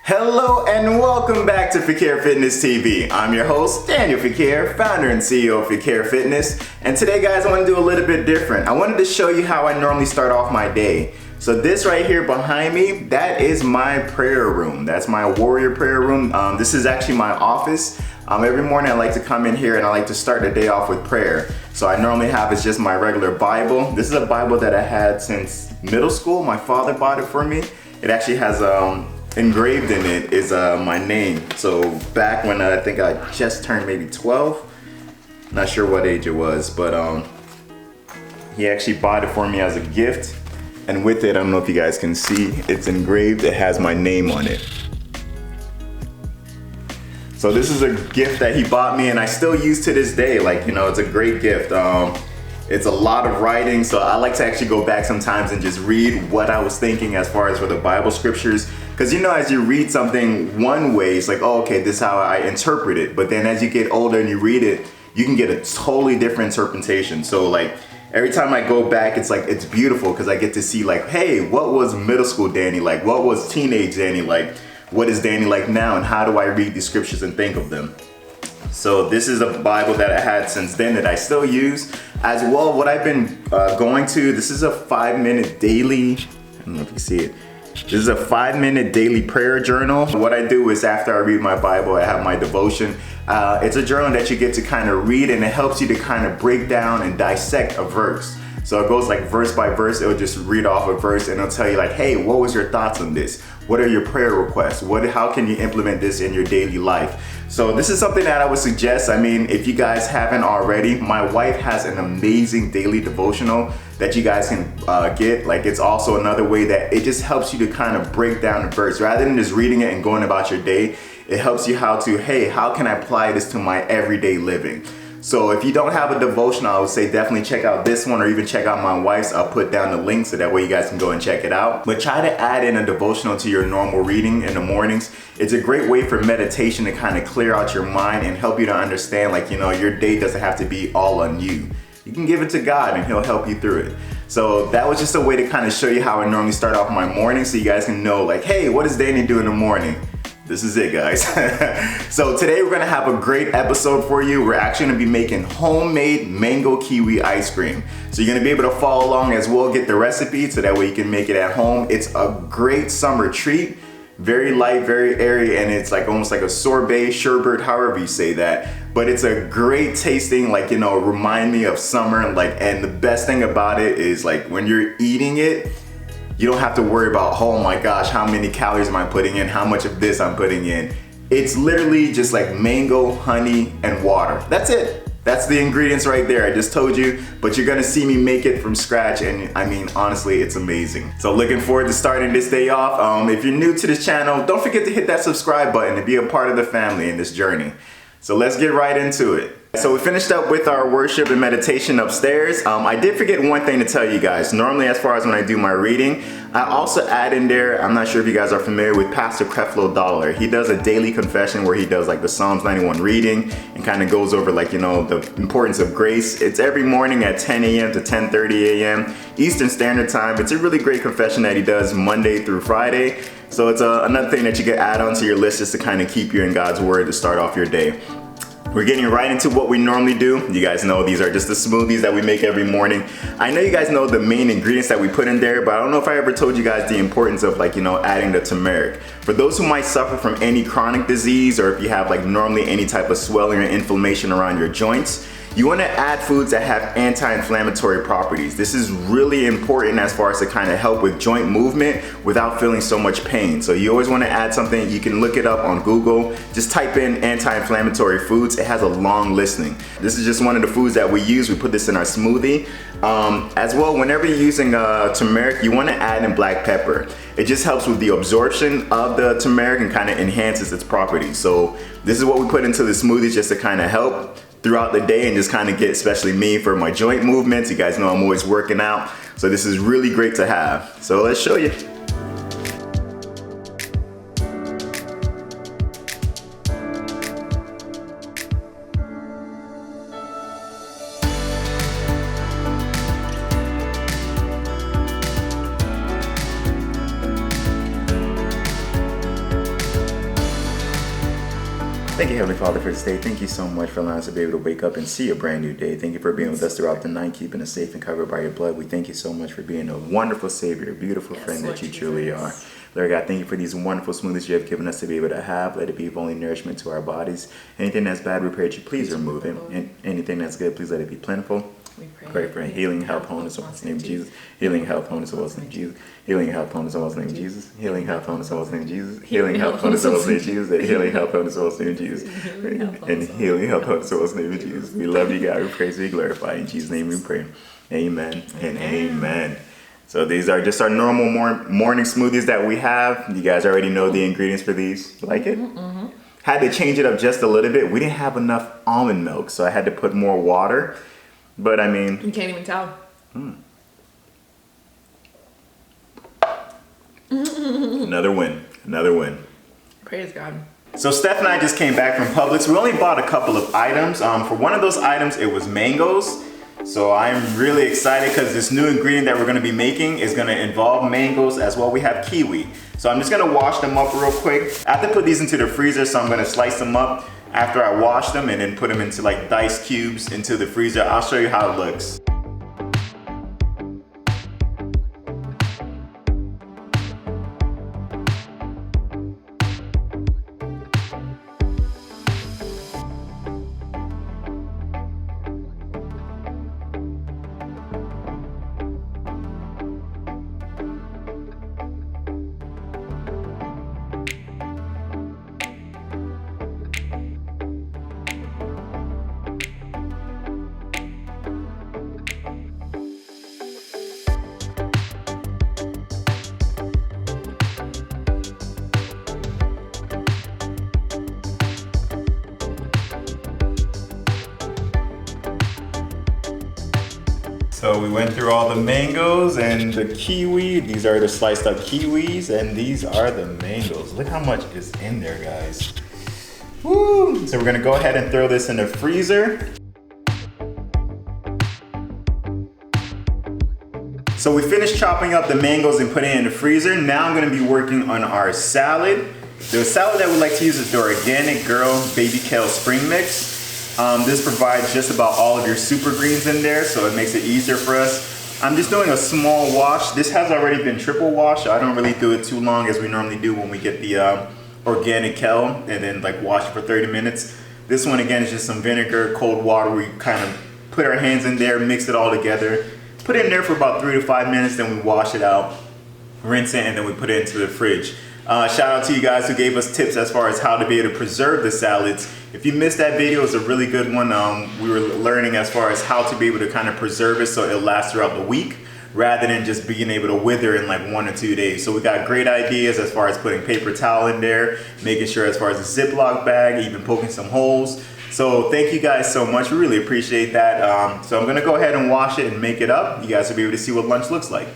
Hello and welcome back to Fequiere Fitness TV. I'm your host, Daniel Fequiere, founder and CEO of Fequiere Fitness. And today, guys, I want to do a little bit different. I wanted to show you how I normally start off my day. So this right here behind me, that is my prayer room. That's my warrior prayer room. This is actually my office. Every morning I like to come in here and I like to start the day off with prayer. So I normally have is just my regular Bible. This is a Bible that I had since middle school. My father bought it for me. It actually has engraved in it is my name. So back when I think I just turned maybe 12, not sure what age it was, but he actually bought it for me as a gift. And with it, I don't know if you guys can see, it's engraved, it has my name on it. So this is a gift that he bought me and I still use to this day. Like, you know, it's a great gift. It's a lot of writing, so I like to actually go back sometimes and just read what I was thinking as far as for the Bible scriptures. Because you know, as you read something one way, it's like, oh, okay, this is how I interpret it. But then as you get older and you read it, you can get a totally different interpretation. So like, every time I go back, it's like, it's beautiful because I get to see like, hey, what was middle school Danny like? What was teenage Danny like? What is Danny like now? And how do I read these scriptures and think of them? So this is a Bible that I had since then that I still use. As well, what I've been going to, this is a 5-minute daily, I don't know if you see it. This is a 5-minute daily prayer journal. What I do is after I read my Bible, I have my devotion. It's a journal that you get to kind of read and it helps you to kind of break down and dissect a verse. So it goes like verse by verse, it'll just read off a verse and it'll tell you like, hey, what was your thoughts on this? What are your prayer requests? How can you implement this in your daily life? So this is something that I would suggest. I mean, if you guys haven't already, my wife has an amazing daily devotional that you guys can get. Like, it's also another way that it just helps you to kind of break down the verse. Rather than just reading it and going about your day, it helps you how can I apply this to my everyday living? So if you don't have a devotional, I would say definitely check out this one or even check out my wife's. I'll put down the link so that way you guys can go and check it out. But try to add in a devotional to your normal reading in the mornings. It's a great way for meditation to kind of clear out your mind and help you to understand, like, you know, your day doesn't have to be all on you. You can give it to God and he'll help you through it. So that was just a way to kind of show you how I normally start off my morning so you guys can know like, hey, what does Danny do in the morning? This is it, guys. So today we're gonna have a great episode for you. We're actually gonna be making homemade mango kiwi ice cream. So you're gonna be able to follow along as well, get the recipe so that way you can make it at home. It's a great summer treat. Very light, very airy, and it's like almost like a sorbet, sherbet, however you say that. But it's a great tasting, like, you know, remind me of summer. Like, and the best thing about it is like when you're eating it, you don't have to worry about, oh my gosh, how many calories am I putting in? How much of this I'm putting in? It's literally just like mango, honey, and water. That's it. That's the ingredients right there. I just told you, but you're gonna see me make it from scratch. And I mean, honestly, it's amazing. So looking forward to starting this day off. If you're new to this channel, don't forget to hit that subscribe button to be a part of the family in this journey. So let's get right into it. So we finished up with our worship and meditation upstairs. I did forget one thing to tell you guys. Normally, as far as when I do my reading, I also add in there, I'm not sure if you guys are familiar with Pastor Creflo Dollar. He does a daily confession where he does like the Psalms 91 reading and kind of goes over like, you know, the importance of grace. It's every morning at 10 a.m. to 10:30 a.m. Eastern Standard Time. It's a really great confession that he does Monday through Friday. So it's another thing that you can add onto your list just to kind of keep you in God's word to start off your day. We're getting right into what we normally do. You guys know these are just the smoothies that we make every morning. I know you guys know the main ingredients that we put in there, but I don't know if I ever told you guys the importance of, like, you know, adding the turmeric. For those who might suffer from any chronic disease, or if you have like normally any type of swelling or inflammation around your joints, you want to add foods that have anti-inflammatory properties. This is really important as far as to kind of help with joint movement without feeling so much pain. So you always want to add something. You can look it up on Google. Just type in anti-inflammatory foods. It has a long listing. This is just one of the foods that we use. We put this in our smoothie. As well, whenever you're using turmeric, you want to add in black pepper. It just helps with the absorption of the turmeric and kind of enhances its properties. So this is what we put into the smoothies just to kind of help throughout the day and just kind of get, especially me, for my joint movements. You guys know I'm always working out, so this is really great to have. So let's show you. Thank you, Heavenly Father, for this day. Thank you so much for allowing us to be able to wake up and see a brand new day. Thank you for being with us throughout the night, keeping us safe and covered by your blood. We thank you so much for being a wonderful Savior, a beautiful friend that you truly are. Lord God, thank you for these wonderful smoothies you have given us to be able to have. Let it be of only nourishment to our bodies. Anything that's bad, we pray that you please remove it. And anything that's good, please let it be plentiful. We pray for healing, health, wholeness, in the name of Jesus. Healing, health, wholeness, in the name of Jesus. Healing, health, wholeness, in the name of Jesus. Healing, health, wholeness, in the name of Jesus. Healing, health, wholeness, in the name of Jesus. Healing, health, wholeness, in the name of Jesus. And healing, health, wholeness, in the name of Jesus. We love you, God. We praise you, we glorify. In Jesus' name we pray. Amen and amen. So these are just our normal morning smoothies that we have. You guys already know the ingredients for these. Like it? Had to change it up just a little bit. We didn't have enough almond milk, so I had to put more water. But I mean, you can't even tell. Another win. Another win. Praise God. So Steph and I just came back from Publix. We only bought a couple of items. For one of those items, it was mangoes. So I'm really excited because this new ingredient that we're going to be making is going to involve mangoes as well. We have kiwi. So I'm just going to wash them up real quick. I have to put these into the freezer, so I'm going to slice them up after I wash them and then put them into like diced cubes into the freezer. I'll show you how it looks. So we went through all the mangoes and the kiwi. These are the sliced up kiwis and these are the mangoes. Look how much is in there, guys. Woo! So we're gonna go ahead and throw this in the freezer. So we finished chopping up the mangoes and putting it in the freezer. Now I'm gonna be working on our salad. The salad that we like to use is the Organic Girl Baby Kale Spring Mix. This provides just about all of your super greens in there, so it makes it easier for us. I'm just doing a small wash. This has already been triple washed, so I don't really do it too long as we normally do when we get the organic kale and then like wash it for 30 minutes. This one again is just some vinegar, cold water. We kind of put our hands in there, mix it all together, put it in there for about 3 to 5 minutes, then we wash it out, rinse it, and then we put it into the fridge. Shout out to you guys who gave us tips as far as how to be able to preserve the salads. If you missed that video, it's a really good one. We were learning as far as how to be able to kind of preserve it so it'll last throughout the week rather than just being able to wither in like 1 or 2 days. So we got great ideas as far as putting paper towel in there, making sure as far as a Ziploc bag, even poking some holes. So thank you guys so much. We really appreciate that. So I'm gonna go ahead and wash it and make it up. You guys will be able to see what lunch looks like.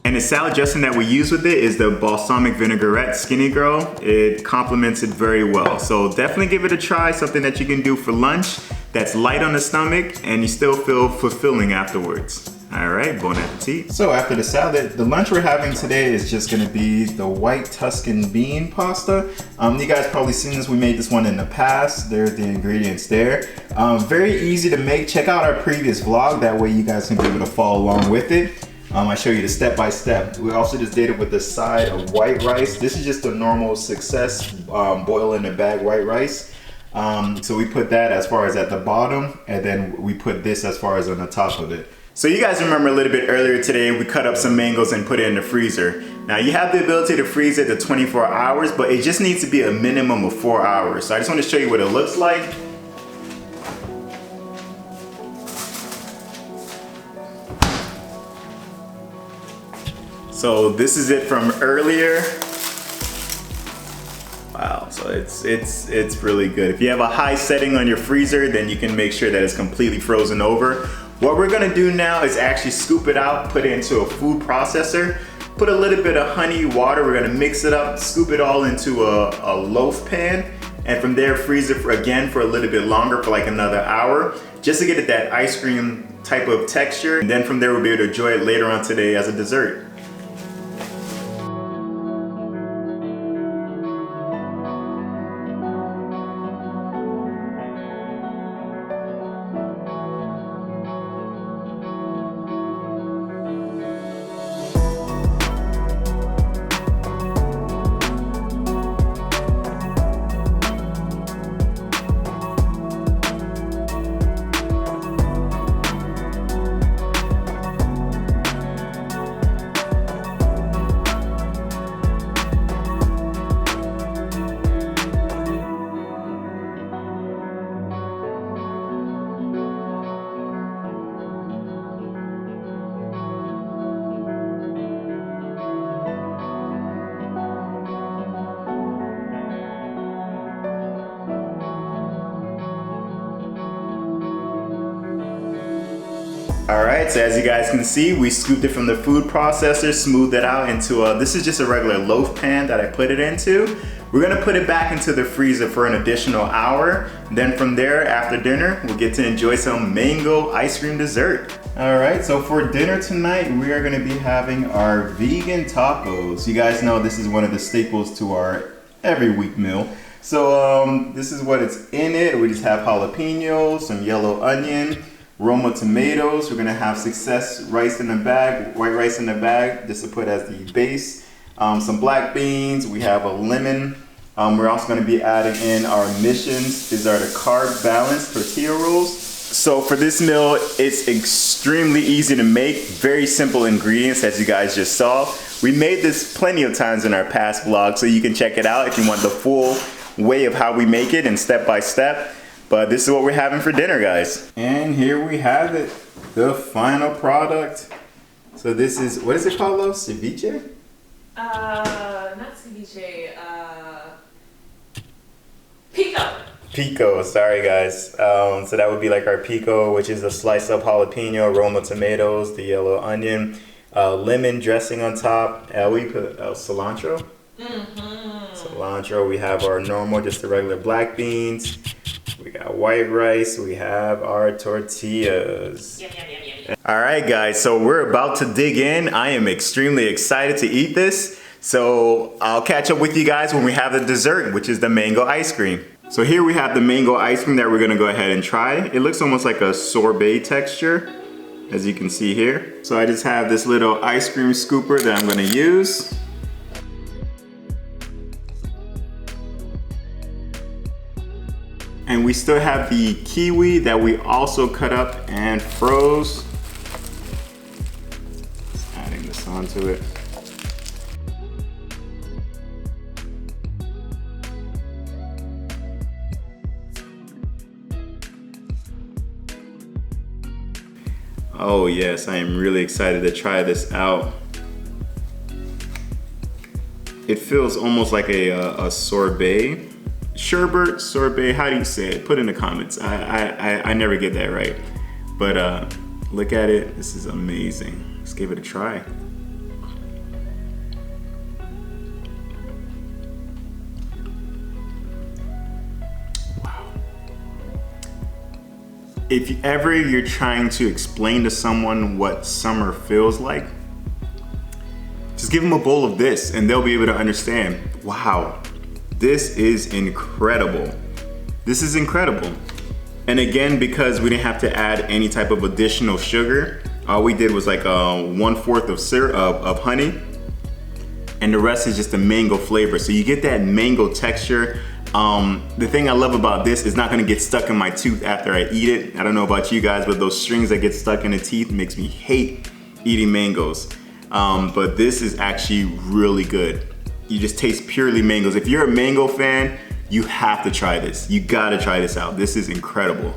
And the salad dressing that we use with it is the balsamic vinaigrette Skinny Girl. It complements it very well. So definitely give it a try, something that you can do for lunch that's light on the stomach and you still feel fulfilling afterwards. All right, bon appetit. So after the salad, the lunch we're having today is just gonna be the white Tuscan bean pasta. You guys probably seen this, we made this one in the past. There's the ingredients there. Very easy to make. Check out our previous vlog, that way you guys can be able to follow along with it. I show you the step-by-step. We also just did it with the side of white rice. This is just a normal success boil in a bag white rice. So we put that as far as at the bottom, and then we put this as far as on the top of it. So you guys remember a little bit earlier today, we cut up some mangoes and put it in the freezer. Now you have the ability to freeze it to 24 hours, but it just needs to be a minimum of 4 hours. So I just want to show you what it looks like. So this is it from earlier. Wow, so it's really good. If you have a high setting on your freezer, then you can make sure that it's completely frozen over. What we're gonna do now is actually scoop it out, put it into a food processor, put a little bit of honey, water, we're gonna mix it up, scoop it all into a loaf pan, and from there freeze it for a little bit longer, for like another hour, just to get it that ice cream type of texture. And then from there we'll be able to enjoy it later on today as a dessert. All right, so as you guys can see, we scooped it from the food processor, smoothed it out into this is just a regular loaf pan that I put it into. We're gonna put it back into the freezer for an additional hour. Then from there, after dinner, we'll get to enjoy some mango ice cream dessert. All right, so for dinner tonight, we are gonna be having our vegan tacos. You guys know this is one of the staples to our every week meal. So this is what it's in it. We just have jalapenos, some yellow onion, Roma tomatoes. We're gonna have success rice in the bag, white rice in the bag, just to put as the base. Some black beans. We have a lemon. We're also gonna be adding in our missions. These are the carb balanced tortilla rolls. So for this meal, it's extremely easy to make. Very simple ingredients, as you guys just saw. We made this plenty of times in our past vlogs, so you can check it out if you want the full way of how we make it and step by step. But this is what we're having for dinner, guys. And here we have it, the final product. So this is, what is it called, Lo? Ceviche? Not ceviche, pico. Pico, sorry guys. So that would be like our pico, which is a slice of jalapeno, Roma tomatoes, the yellow onion, lemon dressing on top. We put cilantro. Cilantro. We have our normal, just the regular black beans. We got white rice. We have our tortillas. Yum, yum, yum, yum. All right, guys. So we're about to dig in. I am extremely excited to eat this. So I'll catch up with you guys when we have the dessert, which is the mango ice cream. So here we have the mango ice cream that we're gonna go ahead and try. It looks almost like a sorbet texture, as you can see here. So I just have this little ice cream scooper that I'm gonna use. And we still have the kiwi that we also cut up and froze. Just adding this onto it. Oh yes, I am really excited to try this out. It feels almost like a sorbet. Sherbet, sorbet, how do you say it? Put in the comments. I never get that right. But look at it, this is amazing. Let's give it a try. Wow. If ever you're trying to explain to someone what summer feels like, just give them a bowl of this and they'll be able to understand. Wow. This is incredible. This is incredible. And again, because we didn't have to add any type of additional sugar, all we did was like 1/4 of syrup of honey, and the rest is just the mango flavor. So you get that mango texture. The thing I love about this is not gonna get stuck in my tooth after I eat it. I don't know about you guys, but those strings that get stuck in the teeth makes me hate eating mangoes. But this is actually really good. You just taste purely mangoes. If you're a mango fan, you have to try this. You gotta try this out. This is incredible.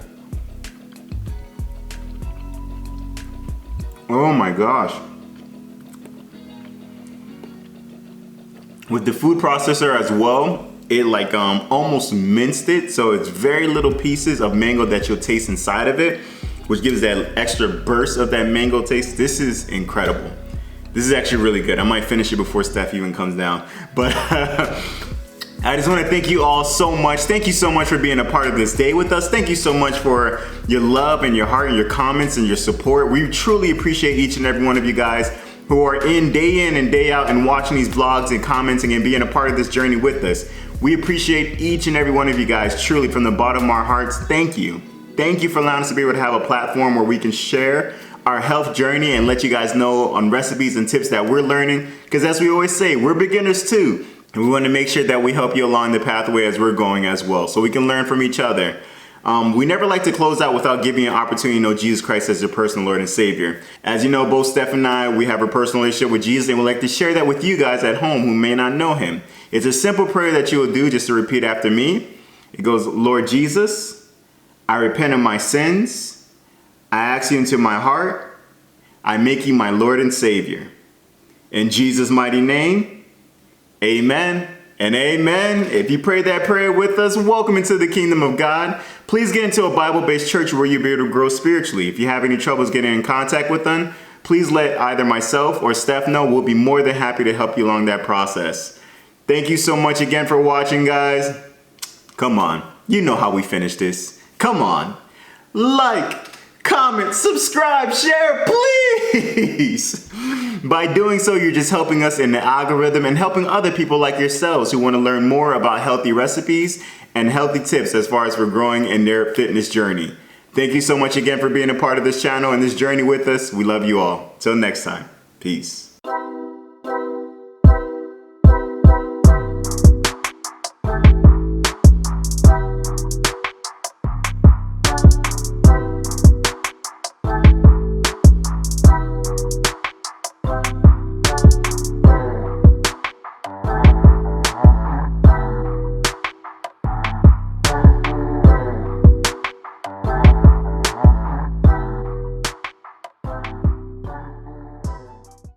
Oh my gosh. With the food processor as well, it like almost minced it, so it's very little pieces of mango that you'll taste inside of it, which gives that extra burst of that mango taste. This is incredible. This is actually really good. I might finish it before Steph even comes down. But I just want to thank you all so much. Thank you so much for being a part of this day with us. Thank you so much for your love and your heart and your comments and your support. We truly appreciate each and every one of you guys who are in and day out and watching these vlogs and commenting and being a part of this journey with us. We appreciate each and every one of you guys, truly from the bottom of our hearts. Thank you. Thank you for allowing us to be able to have a platform where we can share our health journey and let you guys know on recipes and tips that we're learning. Because as we always say, we're beginners too. And we want to make sure that we help you along the pathway as we're going as well, so we can learn from each other. We never like to close out without giving you an opportunity to know Jesus Christ as your personal Lord and Savior. As you know, both Steph and I, we have a personal relationship with Jesus, and we'd like to share that with you guys at home who may not know him. It's a simple prayer that you will do just to repeat after me. It goes, Lord Jesus, I repent of my sins. I ask you into my heart. I make you my Lord and Savior. In Jesus' mighty name, amen and amen. If you prayed that prayer with us, welcome into the kingdom of God. Please get into a Bible-based church where you'll be able to grow spiritually. If you have any troubles getting in contact with them, please let either myself or Steph know. We'll be more than happy to help you along that process. Thank you so much again for watching, guys. Come on, you know how we finish this. Come on, like, comment, subscribe, share, please. By doing so, you're just helping us in the algorithm and helping other people like yourselves who want to learn more about healthy recipes and healthy tips as far as we're growing in their fitness journey. Thank you so much again for being a part of this channel and this journey with us. We love you all. Till next time, peace.